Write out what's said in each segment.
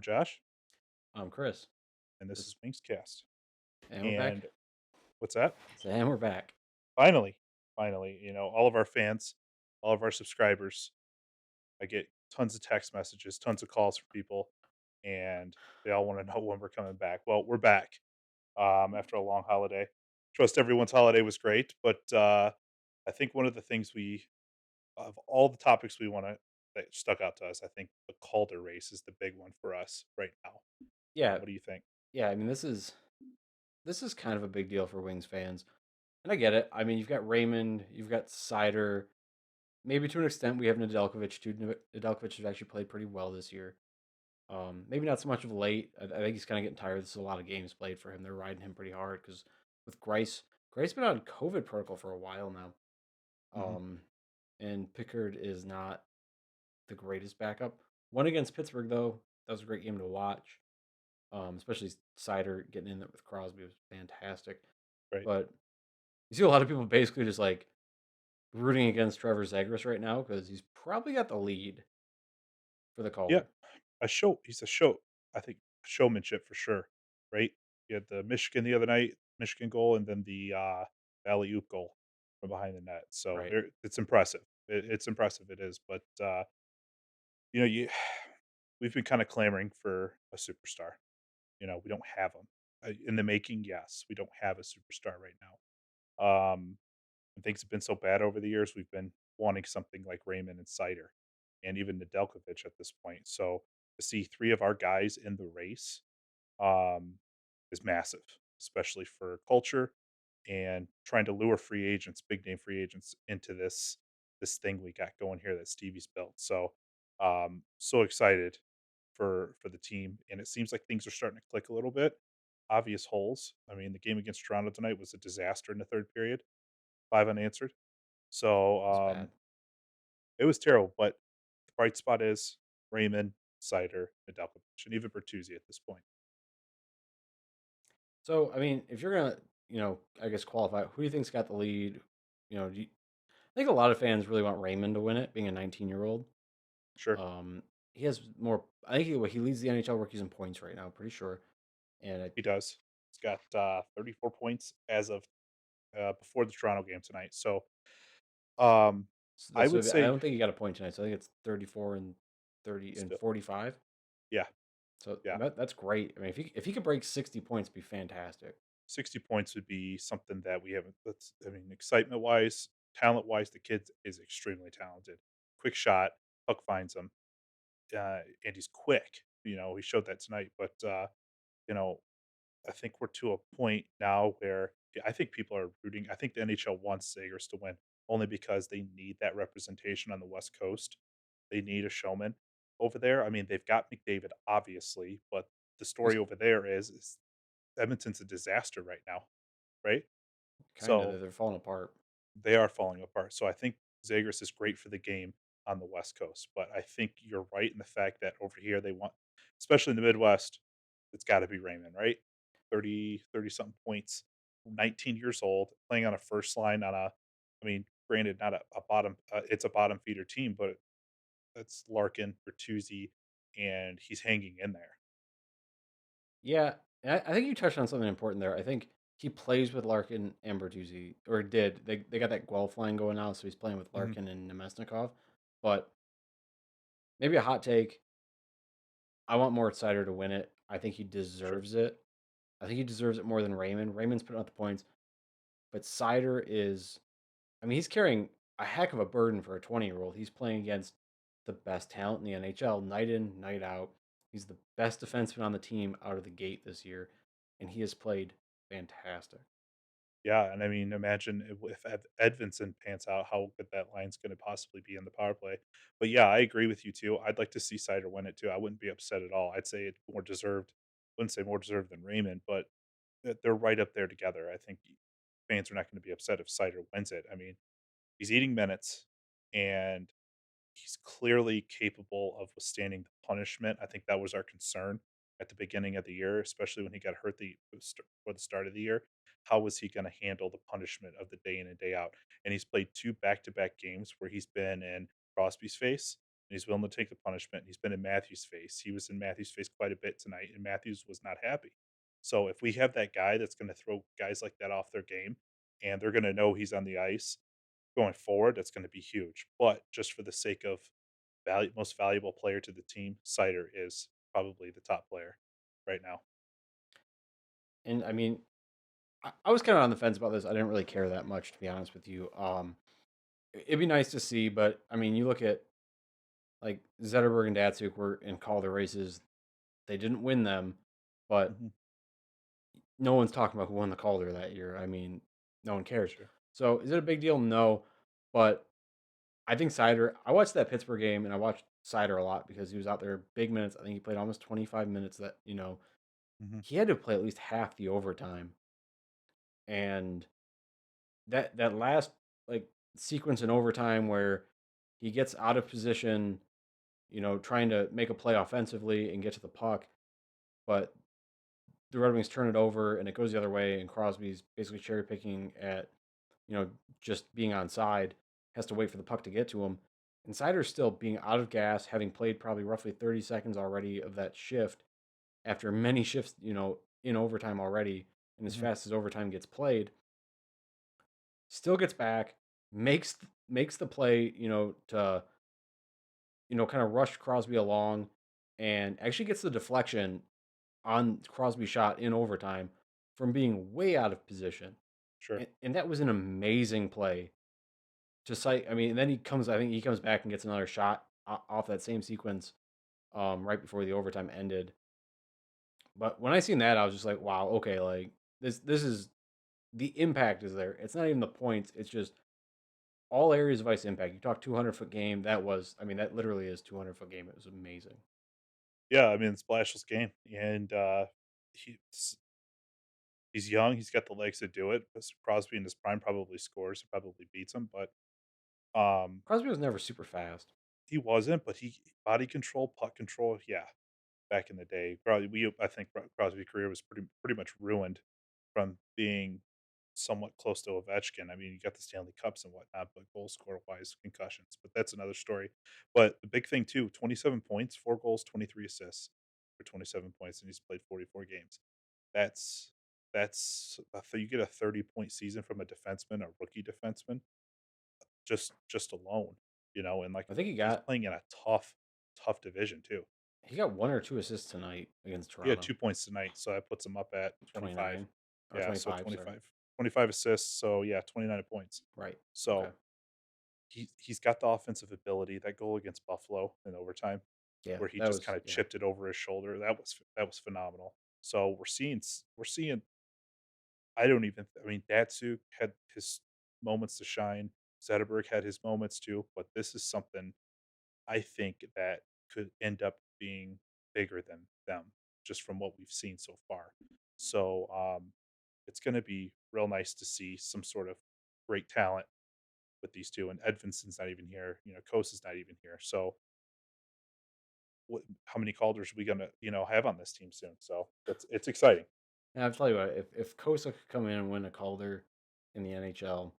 Josh, I'm Chris. and this This is Wingscast. and we're back. And what's that? And we're back. Finally, finally, all of our fans, all of our subscribers, I get tons of text messages, tons of calls from people, and they all want to know when we're coming back. Well, we're back after a long holiday. Trust everyone's holiday was great, but I think one of the things of all the topics we want to that stuck out to us, I think the Calder race is the big one for us right now. Yeah, What do you think? yeah. I mean, this is kind of a big deal for Wings fans, and I get it. I mean, you've got Raymond, you've got Seider. Maybe to an extent, we have Nedeljkovic too. Nedeljkovic has actually played pretty well this year. Maybe not so much of late. I think he's kind of getting tired. This is a lot of games played for him. They're riding him pretty hard because with Grice been on COVID protocol for a while now. Hmm. Um, and Pickard is not the greatest backup. One against Pittsburgh though, that was a great game to watch. Especially Sider getting in there with Crosby was fantastic. Right? But you see a lot of people basically just like rooting against Trevor Zagras right now because he's probably got the lead for the Yeah, Calder. he's a show. I think showmanship for sure, right? You had the Michigan the other night, Michigan goal, and then the alley-oop goal from behind the net. So Right. it's impressive. It's impressive. It is, but you we've been kind of clamoring for a superstar. We don't have them in the making. Yes, we don't have a superstar right now. And things have been so bad over the years. We've been wanting something like Raymond and Cider, and even Nedeljkovic at this point. So to see three of our guys in the race um, is massive, especially for culture and trying to lure free agents, big name free agents, into this thing we got going here that Stevie's built. So so excited for the team, and it seems like things are starting to click a little bit. Obvious holes. I mean, the game against Toronto tonight was a disaster in the third period, five unanswered. So It's bad. it was terrible. But the bright spot is Raymond, Cider, Nedeljkovic, and even Bertuzzi at this point. So I mean, if you're gonna, I guess qualify, who do you think's got the lead? I think a lot of fans really want Raymond to win it, being a 19-year-old. Sure, Um, he has more. I think he leads the NHL rookies in points right now. Pretty sure. And he does. He's got 34 points as of before the Toronto game tonight. So um, I so would I say don't think he got a point tonight. So I think it's 34 and 30 and still, 45. yeah, So yeah. that's great. I mean, if he could break 60 points, it'd be fantastic. 60 points would be something that we haven't. That's, I mean, excitement wise, talent wise, the kid is extremely talented. Quick shot, puck finds him, and he's quick. He showed that tonight. But you know, I think we're to a point now where yeah, I think people are rooting. I think the NHL wants Sagers to win only because they need that representation on the West Coast. They need a showman over there. I mean, they've got McDavid, obviously, but the He's story over there is Edmonton's a disaster right now, right? kind of So they're falling apart. they are falling apart. So I think Zagres is great for the game on the West Coast, but I think you're right in the fact that over here they want, especially in the Midwest, it's got to be Raymond, right? 30 something points, 19 years old, playing on a first line on a, I mean, granted, not a bottom, it's a bottom feeder team, but it's Larkin, Bertuzzi, and he's hanging in there. Yeah, and I think you touched on something important there. I think he plays with Larkin and Bertuzzi, or did. They got that Guelph line going now, so he's playing with Mhm. Larkin and Nemesnikov. But maybe a hot take. I want Moritz Seider to win it. I think he Sure. deserves it. I think he deserves it more than Raymond. Raymond's putting up the points, but Seider is. I mean, he's carrying a heck of a burden for a 20-year-old. He's playing against the best talent in the NHL night in, night out. He's the best defenseman on the team out of the gate this year, and he has played fantastic. Yeah, and I mean, imagine if Edvinson pans out, how good that line's going to possibly be in the power play. But yeah, I agree with you too. I'd like to see Sider win it too. I wouldn't be upset at all. I'd say it's more deserved. Wouldn't say more deserved than Raymond, but they're right up there together. I think fans are not going to be upset if Sider wins it. I mean, he's eating minutes, and he's clearly capable of withstanding the punishment. I think that was our concern at the beginning of the year, especially when he got hurt for the start of the year. How was he going to handle the punishment of the day in and day out? And he's played two back-to-back games where he's been in Crosby's face, and he's willing to take the punishment. He's been in Matthews' face. He was in Matthews' face quite a bit tonight, and Matthews was not happy. So if we have that guy that's going to throw guys like that off their game, and they're going to know he's on the ice going forward, that's going to be huge. But just for the sake of most valuable player to the team, Seider is probably the top player right now. And I mean, I was kind of on the fence about this. I didn't really care that much, to be honest with you. It'd be nice to see, but I mean, you look at like Zetterberg and Datsuk were in Calder races. They didn't win them, but Mhm. no one's talking about who won the Calder that year. I mean, no one cares. Sure. So is it a big deal? No, but I think Sider. I watched that Pittsburgh game and I watched Sider a lot because he was out there big minutes. I think he played almost 25 minutes. That Mhm. he had to play at least half the overtime, and that last like sequence in overtime where he gets out of position, trying to make a play offensively and get to the puck, but the Red Wings turn it over and it goes the other way, and Crosby's basically cherry picking at, you know, just being on side, has to wait for the puck to get to him. And Sider's still being out of gas, having played probably roughly 30 seconds already of that shift after many shifts, in overtime already, and as Mhm. fast as overtime gets played, still gets back, makes the play, to kind of rush Crosby along, and actually gets the deflection on Crosby shot in overtime from being way out of position. Sure. And that was an amazing play to cite. I mean, and then I think he comes back and gets another shot off that same sequence right before the overtime ended. But when I seen that, I was just like, wow, okay, like this is the impact is there. It's not even the points, it's just all areas of ice impact. You talk 200-foot game. I mean, that literally is 200-foot game. It was amazing. Yeah, I mean, it's Blashill's game, and he's he's young. He's got the legs to do it. Crosby in his prime probably scores, probably beats him, but um, Crosby was never super fast. he wasn't. But he body control, puck control, yeah. Back in the day, probably I think Crosby's career was pretty much ruined from being somewhat close to Ovechkin. I mean, you got the Stanley Cups and whatnot, but goal score wise, concussions. But that's another story. But the big thing too, 27 points, 4 goals, 23 assists for 27 points, and he's played 44 games. That's you get a 30-point season from a defenseman, a rookie defenseman, just alone, and like I think he he's got playing in a tough division too. he got one or two assists tonight against He had Toronto. 2 points tonight, so that puts him up at 25. 29 or Yeah, so 25, sorry. 25 assists, so yeah, 29 points. Right. Okay. So he's got the offensive ability. That goal against Buffalo in overtime, Yeah, where he that just was kinda yeah. chipped it over his shoulder, that was phenomenal. So we're seeing I mean, Datsuk had his moments to shine, Zetterberg had his moments too, but this is something I think that could end up being bigger than them, just from what we've seen so far. So it's going to be real nice to see some sort of great talent with these two. And Edvinson's not even here. Kos is not even here. So how many Calders are we going to have on this team soon? So it's exciting. And I'll tell you what, if Kosa could come in and win a Calder in the NHL,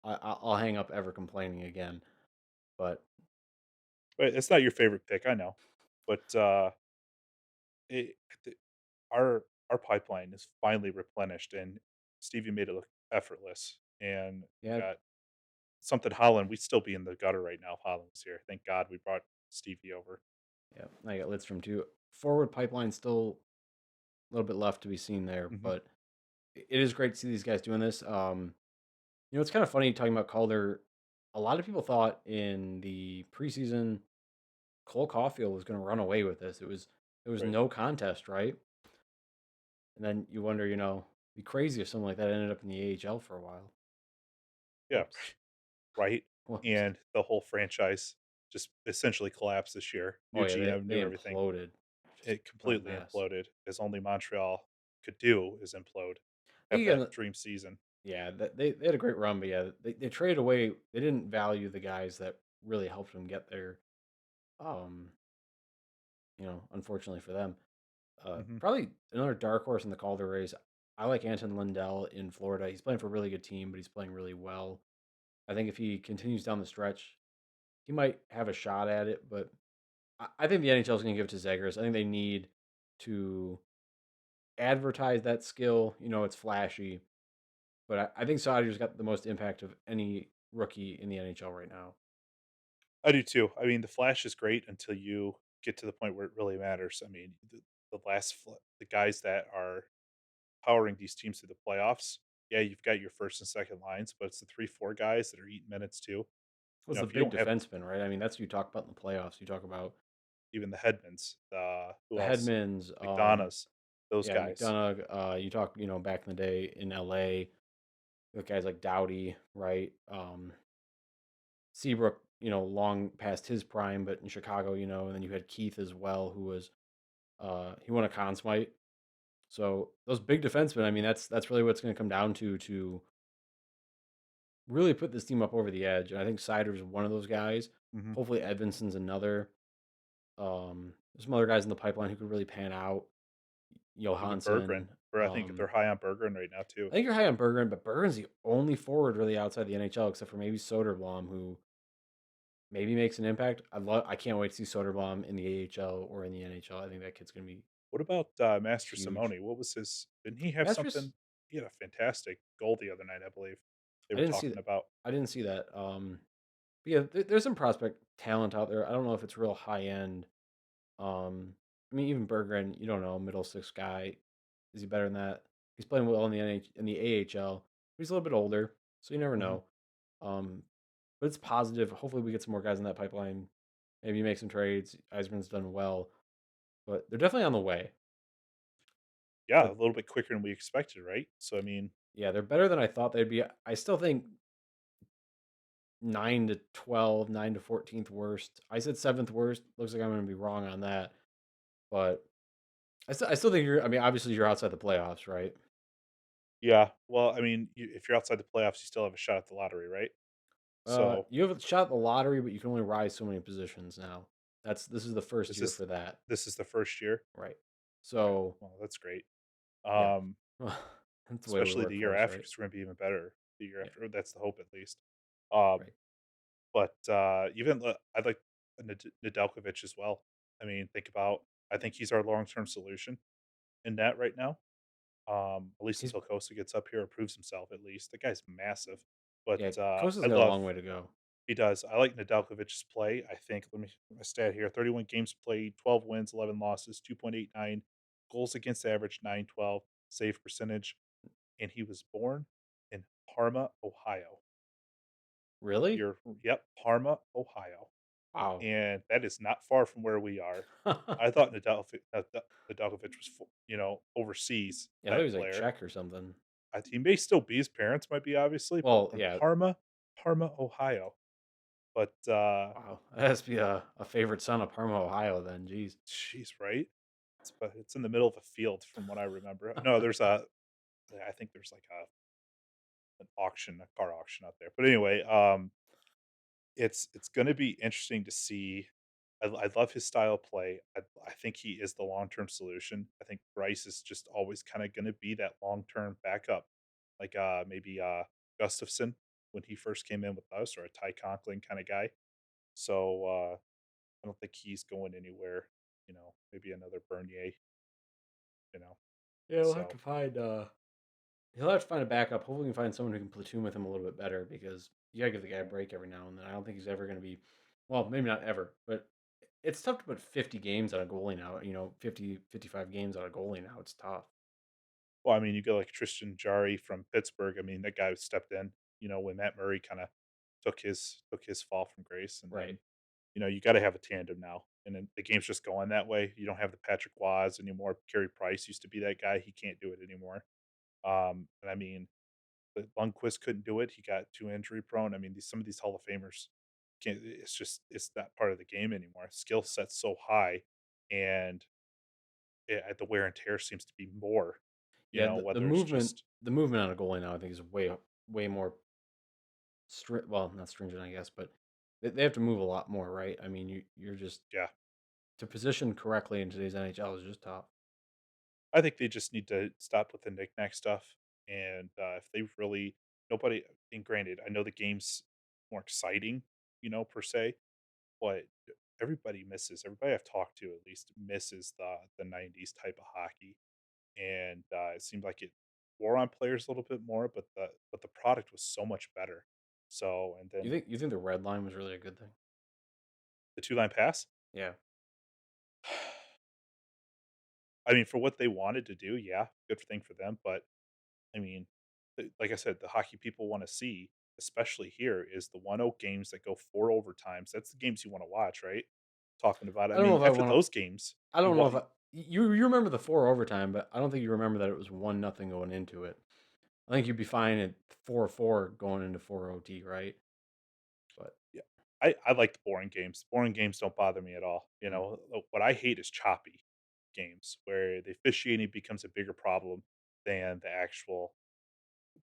I'll hang up ever complaining again. But But it's not your favorite pick, I know, but it, th- our pipeline is finally replenished, and Stevie made it look effortless. And we yeah, got something Holland, we'd still be in the gutter right now if Holland was here. Thank God we brought Stevie over. yeah, I got Lidstrom too. Forward pipeline still a little bit left to be seen there, Mhm. but it is great to see these guys doing this. It's kind of funny talking about Calder. A lot of people thought in the preseason Cole Caulfield was going to run away with this. It was Right. no contest, right? And then you wonder, be crazy if something like that ended up in the AHL for a while. Yeah, Whoops. right. Whoops. And the whole franchise just essentially collapsed this year. Oh New yeah, they GM, they new everything. imploded. Just It what a completely mess. imploded, as only Montreal could do is implode. Have Again, that dream season. yeah, they had a great run, but yeah, they traded away. They didn't value the guys that really helped them get there. Um, unfortunately for them, Mhm. probably another dark horse in the Calder race. I like Anton Lindell in Florida. He's playing for a really good team, but he's playing really well. I think if he continues down the stretch, he might have a shot at it, but I think the NHL is going to give it to Zagreus. I think they need to advertise that skill. It's flashy, but I think Sauter's got the most impact of any rookie in the NHL right now. I do too. I mean, the flash is great until you get to the point where it really matters. I mean, the guys that are powering these teams through the playoffs, yeah, you've got your first and second lines, but it's the 3, 4 guys that are eating minutes too. Was the If you big don't have defenseman, right? I mean, that's what you talk about in the playoffs. You talk about even the headmans, who the else? Hedmans, McDonough's, those yeah, guys. McDonough. You talk, back in the day in LA with guys like Doughty, right? Seabrook, long past his prime, but in Chicago, and then you had Keith as well, who was he won a Conn Smythe. So those big defensemen, I mean, that's really what's going to come down to really put this team up over the edge. And I think Sider's one of those guys. Mhm. Hopefully Edvinson's another. There's some other guys in the pipeline who could really pan out. Even Berggren, Johansson. or I think they're high on Berggren right now I too. think you're high on Berggren, but Berggren's the only forward really outside the NHL, except for maybe Soderblom, who maybe makes an impact. I can't wait to see Soderblom in the AHL or in the NHL. I think that kid's gonna be What about, Master huge. Simone? What was his didn't he have Masters, something he had a fantastic goal the other night, I believe, they I were didn't see talking that. about. I didn't see that. But yeah, there's some prospect talent out there. I don't know if it's real high end. I mean, even Berggren, you don't know, middle six guy. Is he better than that? He's playing well in the AHL. He's a little bit older, so you never Mhm. know. Um, but it's positive. Hopefully, we get some more guys in that pipeline. Maybe make some trades. Eisman's done well, but they're definitely on the way. Yeah, a But little bit quicker than we expected, right? So, I mean, yeah, they're better than I thought they'd be. I still think 9 to 12, 9 to 14th worst. I said seventh worst. Looks like I'm going to be wrong on that, but I still think you're. I mean, obviously you're outside the playoffs, right? yeah, well, I mean, if you're outside the playoffs, you still have a shot at the lottery, right? So, You have a shot at the lottery, but you can only rise so many positions now. This is the first is year for that, this is the 1st year? right? Okay, So well, that's great. yeah, Um, that's the way we especially work the year for us, after, right? because 'cause we're gonna be even better the year Yeah, after, or that's the hope at least. Um, right. but, even I'd like Nedeljkovic as well. I mean, I think he's our long-term solution in that right now, at least He's until Kosa gets up here and proves himself at least. The guy's massive, Yeah, but, Kosa's I got a long love way to go. he does. I like Nedeljkovic's play. I think let me my stat here, 31 games played, 12 wins, 11 losses, 2.89, goals against average, 912, save percentage, and he was born in Parma, Ohio. Really? You're Yep, Parma, Ohio, Wow. and that is not far from where we are. Yeah, I thought Nedeljkovic was overseas I thought he type was like player. Czech or something. He may still be, his parents might be, obviously, but Well, from yeah. Parma, Ohio. But, Wow, that has to be a favorite son of Parma, Ohio. Then, jeez. jeez, right? It's in the middle of a field from what I remember. No, I think there's like a car auction out there. But anyway, it's gonna be interesting to see. I love his style of play. I think he is the long-term solution. I think Bryce is just always kinda gonna be that long-term backup, like, maybe, Gustafson when he first came in with us, or a Ty Conklin kinda guy. So, I don't think he's going anywhere, maybe another Bernier, you know? Yeah, we'll have to So, find. He'll have to find a backup. Hopefully, we can find someone who can platoon with him a little bit better because you gotta give the guy a yeah. break every now and then. I don't think he's ever going to be, well, maybe not ever, but it's tough to put 50 games on a goalie now. 50, 55 games on a goalie now. It's tough. Well, I mean, you go like Tristan Jarry from Pittsburgh. I mean, that guy stepped in, when Matt Murray kinda took his fall from grace, and Right. then, you gotta have a tandem now, and then the game's just going that way. You don't have the Patrick Waz anymore. Carey Price used to be that guy. He can't do it anymore. And I mean, but Lundqvist couldn't do it. He got too injury prone. I mean, some of these Hall of Famers can't. It's not part of the game anymore. Skill set's so high, and the wear and tear seems to be more. Yeah, the Whether it's movement just the movement on a goalie now I think is way more well, not stringent I guess, but they have to move a lot more, right? I mean, you're just yeah. to position correctly in today's NHL is just tough. I think they just need to stop with the knick-knack stuff, and, if they really nobody and granted, I know the game's more exciting, per se, but everybody I've talked to at least misses the '90s type of hockey, and, it seemed like it wore on players a little bit more, but the product was so much better. So, and then You think the red line was really a good thing? the two-line pass? Yeah. I mean, for what they wanted to do, yeah, good thing for them, but, I mean, like I said, the hockey people wanna see, especially here, is the 1-0 games that go 4 overtimes. That's the games you wanna watch, right? Talking about it. I I don't know mean, if I after want to. those games, I you don't know want if you remember the 4 overtime, but I don't think you remember that it was 1-0 going into it. I think you'd be fine at 4-4 going into 4 OT, right? But yeah. I like the boring games. Boring games don't bother me at all. You mm. know, what I hate is choppy games where the officiating becomes a bigger problem than the actual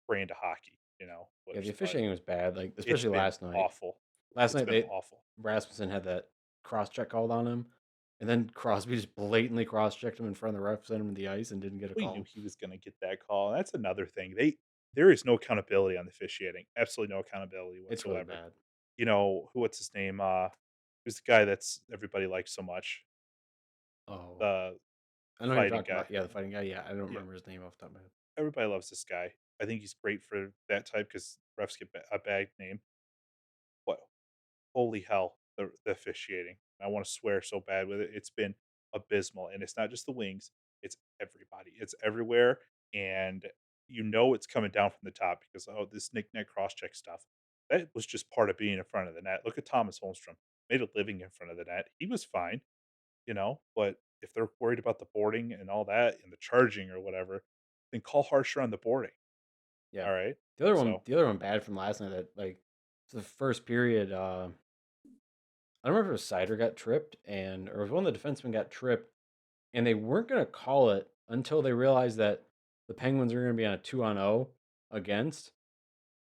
brand of hockey, Yeah, the which, officiating was bad, like it's especially been last night. awful. Last It's night been they awful. Rasmussen had that cross check called on him, and then Crosby just blatantly cross checked him in front of the ref, sent him to the ice, and didn't get a We knew call. he was gonna get that call. That's another thing. There is no accountability on the officiating. Absolutely no accountability It's really whatsoever. bad. What's his name? Who's the guy that's everybody likes so much? Oh, The I know who you're fighting talking guy. about. Yeah, the fighting guy. Yeah, I don't Yeah. remember his name off the top of my head. Everybody loves this guy. I think he's great for that type because refs get a bad name. What Holy hell, the officiating. I wanna swear so bad with it. It's been abysmal, and it's not just the Wings, it's everybody. It's everywhere, and it's coming down from the top because, oh, this knick-knack cross-check stuff. That was just part of being in front of the net. Look at Thomas Holmstrom. Made a living in front of the net. He was fine, but if they're worried about the boarding and all that and the charging or whatever, then call harsher on the boarding, Yeah, alright? So the other one bad from last night. That like the first period. I don't remember if Seider got tripped and or if one of the defensemen got tripped, and they weren't going to call it until they realized that the Penguins are going to be on a 2-on-0 against.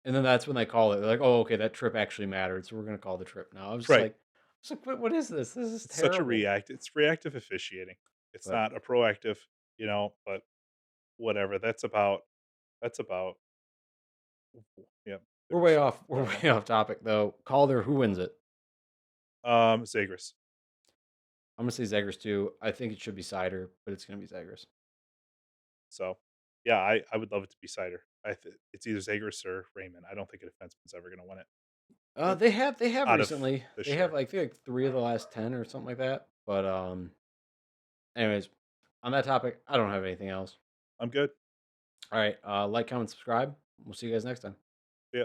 And then that's when they call it. They're like, "Oh, okay, that trip actually mattered, so we're gonna call the trip now." right. I was like, what is this? This is terrible." It's reactive officiating. It's But not a proactive, but whatever. That's about yep, the we're way officiating. off. I We're don't know. way off topic though. Calder, who wins it? Zagreus. I'm gonna say Zegers too. I think it should be Cider, but it's gonna be Zegers. So, yeah, I would love it to be Cider. It's either Zagreus or Raymond. I don't think a defenseman's ever gonna win it They have out of recently. this They have year. like, I think like 3 of the last 10 or something like that. But anyways, on that topic, I don't have anything else. I'm good. All right, like, comment, subscribe. We'll see you guys next time. Yeah.